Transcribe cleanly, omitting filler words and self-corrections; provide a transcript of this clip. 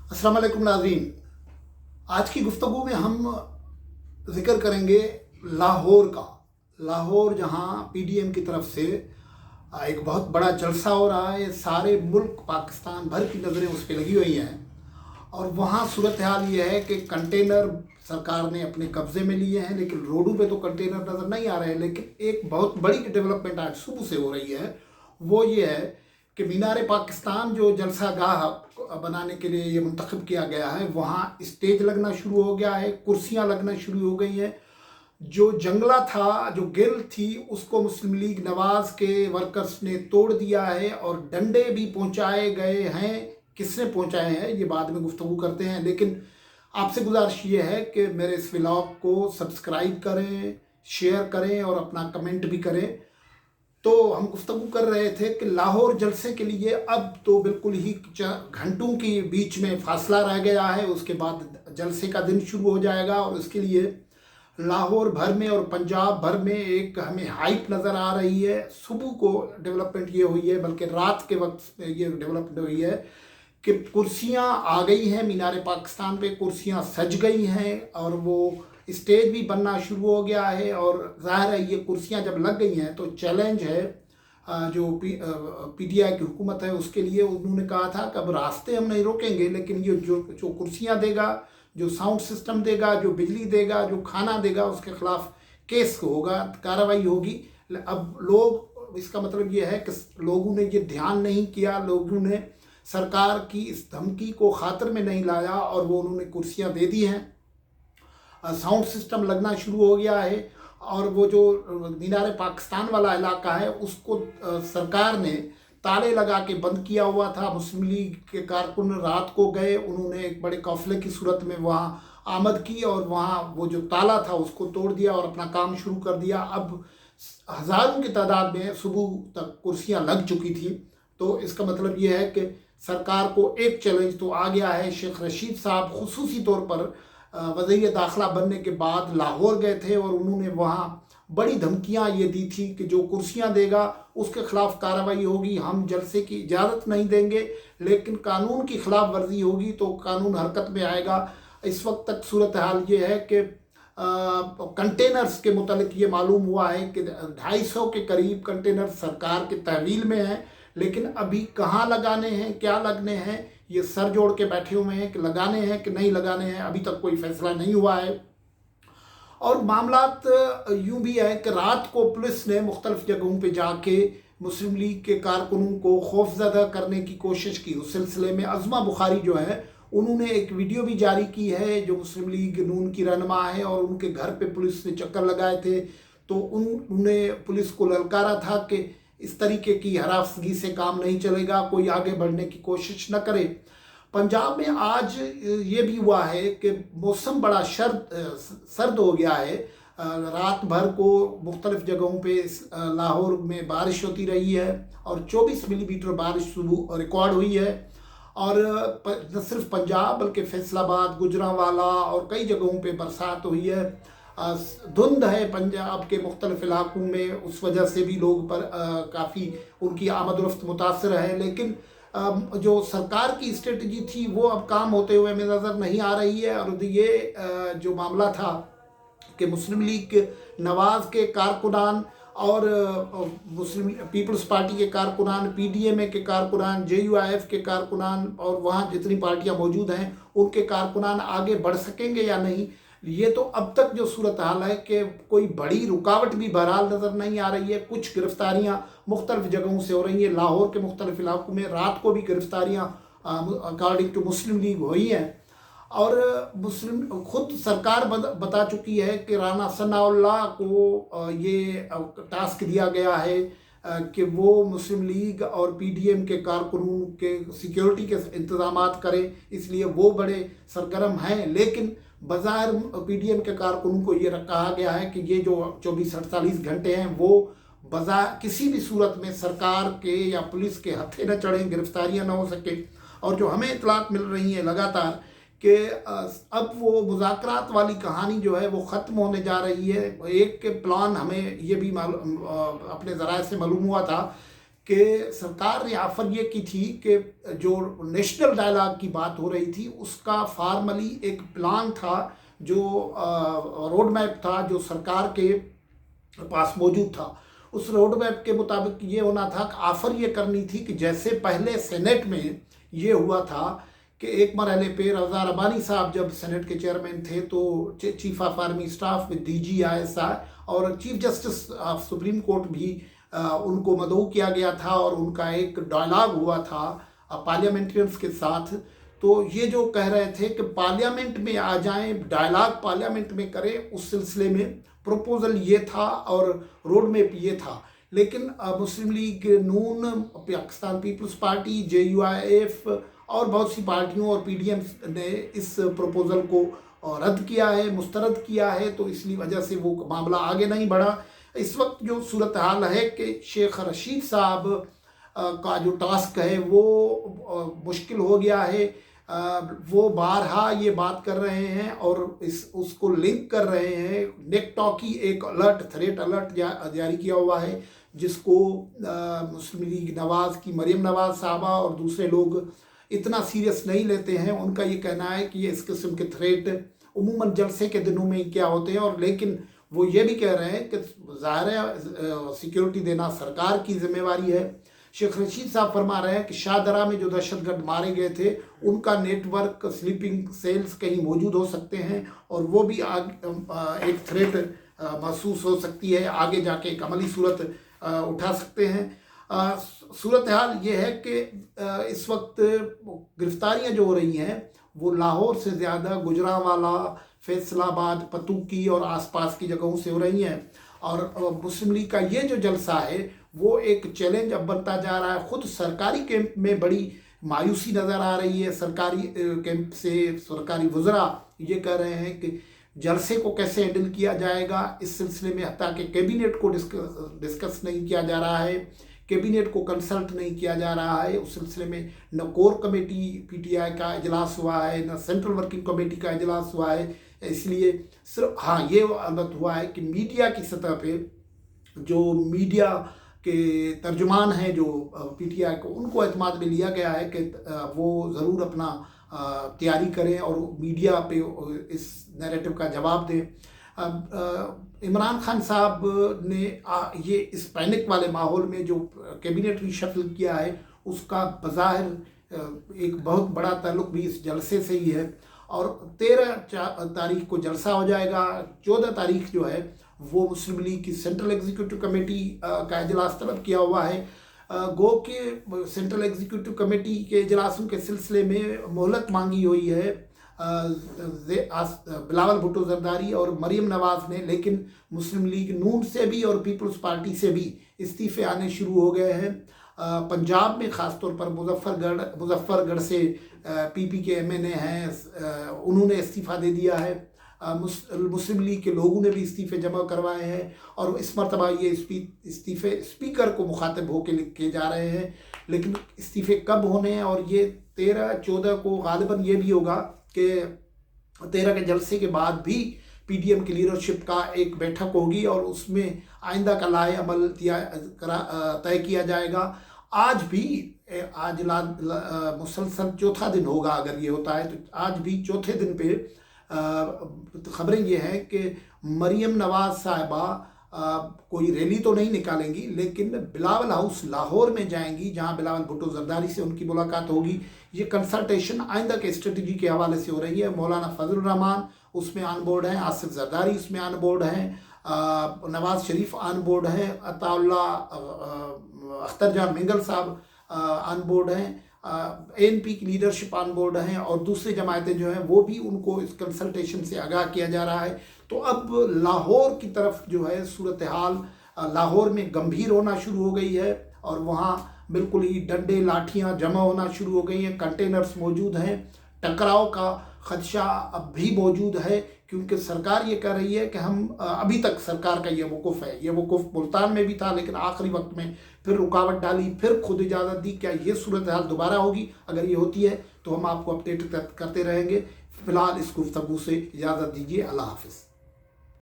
अस्सलाम वालेकुम नाज़रीन। आज की गुफ्तगू में हम ज़िक्र करेंगे लाहौर का। लाहौर जहाँ पीडीएम की तरफ से एक बहुत बड़ा जलसा हो रहा है। सारे मुल्क पाकिस्तान भर की नज़रें उस पर लगी हुई हैं और वहाँ सूरत हाल ये है कि कंटेनर सरकार ने अपने कब्ज़े में लिए हैं, लेकिन रोडों पे तो कंटेनर नज़र नहीं आ रहे हैं। लेकिन एक बहुत बड़ी डेवलपमेंट आज सुबह से हो रही है, वो ये है कि मीनार पाकिस्तान जो जलसा गाह बनाने के लिए ये मुंतखब किया गया है, वहाँ स्टेज लगना शुरू हो गया है, कुर्सियाँ लगना शुरू हो गई हैं। जो जंगला था, जो गिल थी, उसको मुस्लिम लीग नवाज के वर्कर्स ने तोड़ दिया है और डंडे भी पहुंचाए गए हैं। किसने पहुंचाए हैं ये बाद में गुफ्तगू करते हैं, लेकिन आपसे गुजारिश ये है कि मेरे इस व्लॉग को सब्सक्राइब करें, शेयर करें और अपना कमेंट भी करें। तो हम गुफ्तगू कर रहे थे कि लाहौर जलसे के लिए अब तो बिल्कुल ही घंटों के बीच में फासला रह गया है। उसके बाद जलसे का दिन शुरू हो जाएगा और इसके लिए लाहौर भर में और पंजाब भर में एक हमें हाइप नज़र आ रही है। सुबह को डेवलपमेंट ये हुई है, बल्कि रात के वक्त ये डेवलपमेंट हुई है कि कुर्सियाँ आ गई हैं मीनार पाकिस्तान पे, कुर्सियाँ सज गई हैं और वो स्टेज भी बनना शुरू हो गया है। और ज़ाहिर है ये कुर्सियाँ जब लग गई हैं तो चैलेंज है जो पीटीआई की हुकूमत है उसके लिए। उन्होंने कहा था कि अब रास्ते हम नहीं रोकेंगे, लेकिन ये जो कुर्सियाँ देगा, जो साउंड सिस्टम देगा, जो बिजली देगा, जो खाना देगा, उसके खिलाफ केस होगा, कार्रवाई होगी। अब लोग, इसका मतलब ये है कि लोगों ने ये ध्यान नहीं किया, लोगों ने सरकार की इस धमकी को खातिर में नहीं लाया और वो उन्होंने कुर्सियाँ दे दी हैं। साउंड सिस्टम लगना शुरू हो गया है और वो जो मीनार पाकिस्तान वाला इलाका है उसको सरकार ने ताले लगा के बंद किया हुआ था। मुस्लिम लीग के कारकुन रात को गए, उन्होंने एक बड़े काफिले की सूरत में वहाँ आमद की और वहाँ वो जो ताला था उसको तोड़ दिया और अपना काम शुरू कर दिया। अब हज़ारों की तादाद में सुबह तक कुर्सियाँ लग चुकी थी। तो इसका मतलब ये है कि सरकार को एक चैलेंज तो आ गया है। शेख रशीद साहब खुसूसी तौर पर वज़ीर दाखिला बनने के बाद लाहौर गए थे और उन्होंने वहाँ बड़ी धमकियाँ ये दी थी कि जो कुर्सियाँ देगा उसके खिलाफ कार्रवाई होगी, हम जलसे की इजाज़त नहीं देंगे, लेकिन कानून की खिलाफ वर्जी होगी तो कानून हरकत में आएगा। इस वक्त तक सूरत हाल ये है कि कंटेनर्स के मुतालिक ये मालूम हुआ है कि 250 के करीब कंटेनर सरकार के तहवील में हैं, लेकिन अभी कहाँ लगाने हैं, क्या लगने हैं, ये सर जोड़ के बैठे हुए हैं कि लगाने हैं कि नहीं लगाने हैं। अभी तक कोई फैसला नहीं हुआ है। और मामलात यूँ भी है कि रात को पुलिस ने मुख्तलिफ जगहों पे जाके मुस्लिम लीग के कारकुनों को खौफजदा करने की कोशिश की। उस सिलसिले में अज़मा बुखारी जो है उन्होंने एक वीडियो भी जारी की है, जो मुस्लिम लीग नून की रहनुमा है, और उनके घर पे पुलिस ने चक्कर लगाए थे तो उन्होंने पुलिस को ललकारा था कि इस तरीके की हरासगी से काम नहीं चलेगा, कोई आगे बढ़ने की कोशिश न करे। पंजाब में आज ये भी हुआ है कि मौसम बड़ा सर्द हो गया है। रात भर को मुख्तलिफ जगहों पे लाहौर में बारिश होती रही है और 24 मिलीमीटर बारिश सुबह रिकॉर्ड हुई है। और न सिर्फ पंजाब बल्कि फैसलाबाद, गुजरांवाला और कई जगहों पे बरसात हुई है। धुंध है पंजाब के मुख्तलिफ इलाकों में, उस वजह से भी लोग पर काफ़ी उनकी आमद-ओ-रफ्त मुतासर है। लेकिन जो सरकार की स्ट्रेटजी थी वो अब काम होते हुए हमें नज़र नहीं आ रही है। और ये जो मामला था कि मुस्लिम लीग के नवाज के कारकुनान और मुस्लिम पीपल्स पार्टी के कारकुनान, पीडीएमए के कारकुनान, जेयूआईएफ के कारकुनान और वहाँ जितनी पार्टियाँ मौजूद हैं उनके कारकुनान आगे बढ़ सकेंगे या नहीं, ये तो अब तक जो सूरत हाल है कि कोई बड़ी रुकावट भी बहरहाल नज़र नहीं आ रही है। कुछ गिरफ्तारियाँ मुख्तलिफ जगहों से हो रही हैं। लाहौर के मुख्तलिफ इलाकों में रात को भी गिरफ्तारियाँ अकॉर्डिंग टू मुस्लिम लीग हुई हैं। और मुस्लिम खुद सरकार बता चुकी है कि राना सनाउल्लाह को ये टास्क दिया गया है कि वो मुस्लिम लीग और पीडीएम के कारकुनों के सिक्योरिटी के इंतजामात करें, इसलिए वो बड़े सरगर्म हैं। लेकिन बाज़ार पीडीएम के कारकुनों को ये कहा गया है कि ये जो 24-48 घंटे हैं वो बाज़ार किसी भी सूरत में सरकार के या पुलिस के हत्थे न चढ़ें, गिरफ्तारियां न हो सके। और जो हमें इतलात मिल रही हैं लगातार कि अब वो मुज़ाकरात वाली कहानी जो है वो ख़त्म होने जा रही है। एक प्लान हमें ये भी अपने ज़राए से मालूम हुआ था کہ सरकार ने ऑफ़र ये की थी कि जो नेशनल डायलॉग की बात हो रही थी उसका फॉर्मली एक प्लान था, जो रोड मैप था जो सरकार के पास मौजूद था। उस रोड मैप के मुताबिक ये होना था कि ऑफ़र ये करनी थी कि जैसे पहले सेनेट में ये हुआ था कि एक मरहले पे रज़ा रब्बानी साहब जब सेनेट के चेयरमैन थे तो chief of army staff with DG ISI और chief justice of supreme court भी उनको मदऊ किया गया था और उनका एक डायलॉग हुआ था पार्लियामेंटेरियंस के साथ। तो ये जो कह रहे थे कि पार्लियामेंट में आ जाएं, डायलॉग पार्लियामेंट में करें, उस सिलसिले में प्रपोजल ये था और रोड मैप ये था। लेकिन मुस्लिम लीग नून, पाकिस्तान पीपल्स पार्टी, JUIF और बहुत सी पार्टियों और PDM ने इस प्रपोजल को रद्द किया है, मुस्तरद किया है। तो इसलिए वजह से वो मामला आगे नहीं बढ़ा। इस वक्त जो सूरत हाल है कि शेख रशीद साहब का जो टास्क है वो मुश्किल हो गया है। वो बारहा ये बात कर रहे हैं और उसको लिंक कर रहे हैं। नेकटॉकी एक अलर्ट, थ्रेट अलर्ट जारी किया हुआ है, जिसको मुस्लिम लीग नवाज़ की मरियम नवाज़ साहबा और दूसरे लोग इतना सीरियस नहीं लेते हैं। उनका ये कहना है कि ये इस किस्म के थ्रेट उमूमन जलसे के दिनों में क्या होते हैं, और लेकिन वो ये भी कह रहे हैं कि ज़ाहिर है सिक्योरिटी देना सरकार की जिम्मेवारी है। शेख रशीद साहब फरमा रहे हैं कि शाहदरा में जो दहशतगर्द मारे गए थे उनका नेटवर्क, स्लीपिंग सेल्स कहीं मौजूद हो सकते हैं और वो भी एक थ्रेट महसूस हो सकती है, आगे जाके एक अमली सूरत उठा सकते हैं। सूरत हाल ये है कि इस वक्त गिरफ्तारियां जो हो रही हैं वो लाहौर से ज़्यादा गुजरांवाला, फैसलाबाद, पतुकी और आसपास की जगहों से हो रही हैं। और मुस्लिम लीग का ये जो जलसा है वो एक चैलेंज अब बनता जा रहा है। ख़ुद सरकारी कैंप में बड़ी मायूसी नज़र आ रही है। सरकारी कैंप से सरकारी वज़रा ये कह रहे हैं कि जलसे को कैसे हैंडल किया जाएगा, इस सिलसिले में हत्ता कि कैबिनेट को डिस्कस नहीं किया जा रहा है, कैबिनेट को कंसल्ट नहीं किया जा रहा है। उस सिलसिले में न कोर कमेटी PTI का इजलास हुआ है, न सेंट्रल वर्किंग कमेटी का इजलास हुआ है। इसलिए सिर्फ हाँ ये अलबत्त हुआ है कि मीडिया की सतह पे जो मीडिया के तर्जुमान हैं जो PTI को, उनको एतमाद में लिया गया है कि वो ज़रूर अपना तैयारी करें और मीडिया पे इस नैरेटिव का जवाब दें। इमरान खान साहब ने ये इस पैनिक वाले माहौल में जो कैबिनेट रिशफल किया है उसका बज़ाहिर एक बहुत बड़ा ताल्लुक भी इस जलसे से ही है। और 13 तारीख को जलसा हो जाएगा। 14 तारीख जो है वो मुस्लिम लीग की सेंट्रल एग्जीक्यूटिव कमेटी का इजलास तलब किया हुआ है। गो के सेंट्रल एग्जीक्यूटिव कमेटी के इजलासों के सिलसिले में मोहलत मांगी हुई है बिलावल भुट्टो जरदारी और मरियम नवाज़ ने, लेकिन मुस्लिम लीग नून से भी और पीपल्स पार्टी से भी इस्तीफ़े आने शुरू हो गए हैं। पंजाब में ख़ास तौर पर मुजफ्फरगढ़ से PP के MNA हैं, उन्होंने इस्तीफ़ा दे दिया है। मुस्लिम लीग के लोगों ने भी इस्तीफ़े जमा करवाए हैं और इस मरतबा ये इस्तीफ़े स्पीकर को मुखातिब होकर लिखे जा रहे हैं। लेकिन इस्तीफ़े कब होने हैं, और ये 13-14 को गालिबन ये भी होगा कि 13 के जलसे के बाद भी PDM की लीडरशिप का एक बैठक होगी और उसमें आइंदा का लाए अमल तय किया जाएगा। आज मुसलसल चौथा दिन होगा, अगर ये होता है तो आज भी चौथे दिन पे खबरें ये हैं कि मरियम नवाज़ साहिबा कोई रैली तो नहीं निकालेंगी, लेकिन बिलावल हाउस लाहौर में जाएंगी जहां बिलावल भुट्टो जरदारी से उनकी मुलाकात होगी। ये कंसल्टेशन आइंदा के स्ट्रेटजी के हवाले से हो रही है। मौलाना फजल रहमान उसमें ऑन बोर्ड हैं, आसिफ जरदारी उसमें ऑन बोर्ड हैं, नवाज शरीफ ऑन बोर्ड हैं, अताउल्ला अख्तर जान मिंगल साहब ऑन बोर्ड हैं, ANP की लीडरशिप ऑन बोर्ड हैं और दूसरी जमायतें जो हैं वो भी उनको इस कंसल्टेशन से आगाह किया जा रहा है। तो अब लाहौर की तरफ जो है सूरत हाल लाहौर में गंभीर होना शुरू हो गई है और वहाँ बिल्कुल ही डंडे लाठियाँ जमा होना शुरू हो गई हैं, कंटेनर्स मौजूद हैं, टकराव का खदशा अब भी मौजूद है, क्योंकि सरकार ये कह रही है कि हम अभी तक सरकार का ये वक़ुफ़ है। ये वक़ुफ़ मुल्तान में भी था, लेकिन आखिरी वक्त में फिर रुकावट डाली, फिर खुद इजाज़त दी। क्या ये सूरत हाल दोबारा होगी? अगर ये होती है तो हम आपको अपडेट करते रहेंगे। फ़िलहाल इस गुफ्तगू से इजाज़त दीजिए। अल्लाह हाफ़िज़।